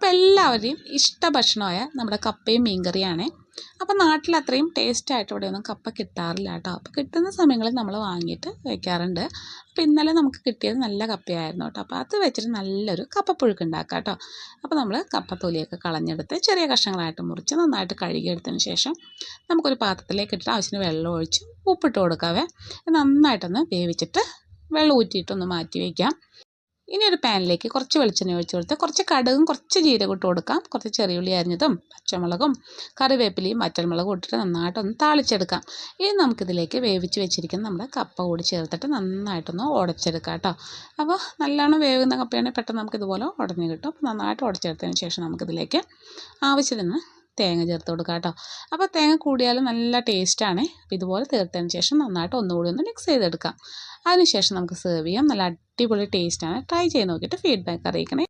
അപ്പോൾ എല്ലാവരുടെയും ഇഷ്ട ഭക്ഷണമായ നമ്മുടെ കപ്പയും മീൻകറിയാണ്. അപ്പോൾ നാട്ടിൽ അത്രയും ടേസ്റ്റായിട്ട് ഇവിടെയൊന്നും കപ്പ കിട്ടാറില്ല കേട്ടോ. അപ്പോൾ കിട്ടുന്ന സമയങ്ങളിൽ നമ്മൾ വാങ്ങിയിട്ട് വയ്ക്കാറുണ്ട്. അപ്പോൾ ഇന്നലെ നമുക്ക് കിട്ടിയത് നല്ല കപ്പയായിരുന്നു കേട്ടോ. അപ്പോൾ അത് വെച്ചിട്ട് നല്ലൊരു കപ്പപ്പുഴുക്ക് ഉണ്ടാക്കാം കേട്ടോ. അപ്പോൾ നമ്മൾ കപ്പത്തൊലിയൊക്കെ കളഞ്ഞെടുത്ത് ചെറിയ കഷ്ണങ്ങളായിട്ട് മുറിച്ച് നന്നായിട്ട് കഴുകിയെടുത്തതിന് ശേഷം നമുക്കൊരു പാത്രത്തിലേക്ക് ഇട്ടിട്ട് ആവശ്യത്തിന് വെള്ളം ഒഴിച്ച് ഉപ്പിട്ട് കൊടുക്കാവേ. നന്നായിട്ടൊന്ന് വേവിച്ചിട്ട് വെള്ളം ഊറ്റിയിട്ടൊന്ന് മാറ്റി വയ്ക്കാം. ഇനി ഒരു പാനിലേക്ക് കുറച്ച് വെളിച്ചെണ്ണ ഒഴിച്ച് കൊടുത്ത് കുറച്ച് കടുകും കുറച്ച് ജീരകം ഇട്ട് കൊടുക്കാം. കുറച്ച് ചെറിയുള്ളി അരിഞ്ഞതും പച്ചമുളകും കറിവേപ്പിലയും വറ്റൽമുളകും ഇട്ടിട്ട് നന്നായിട്ടൊന്ന് താളിച്ചെടുക്കാം. ഇനി നമുക്കിതിലേക്ക് വേവിച്ച് വെച്ചിരിക്കുന്ന നമ്മുടെ കപ്പ കൂടി ചേർത്തിട്ട് നന്നായിട്ടൊന്ന് ഉടച്ചെടുക്കാം കേട്ടോ. അപ്പോൾ നല്ലോണം വേവുന്ന കപ്പയാണെങ്കിൽ പെട്ടെന്ന് നമുക്കിതുപോലെ ഉടഞ്ഞ് കിട്ടും. അപ്പോൾ നന്നായിട്ട് ഉടച്ചെടുത്തതിന് ശേഷം നമുക്കിതിലേക്ക് ആവശ്യത്തിന് തേങ്ങ ചേർത്ത് കൊടുക്കാം കേട്ടോ. അപ്പോൾ തേങ്ങ കൂടിയാലും നല്ല ടേസ്റ്റാണ്. അപ്പോൾ ഇതുപോലെ തീർത്തതിന് ശേഷം നന്നായിട്ട് ഒന്നുകൂടി ഒന്ന് മിക്സ് ചെയ്തെടുക്കാം. അതിനുശേഷം നമുക്ക് സെർവ് ചെയ്യാം. നല്ല അടിപൊളി ടേസ്റ്റാണ്. ട്രൈ ചെയ്ത് നോക്കിയിട്ട് ഫീഡ്ബാക്ക് അറിയിക്കണേ.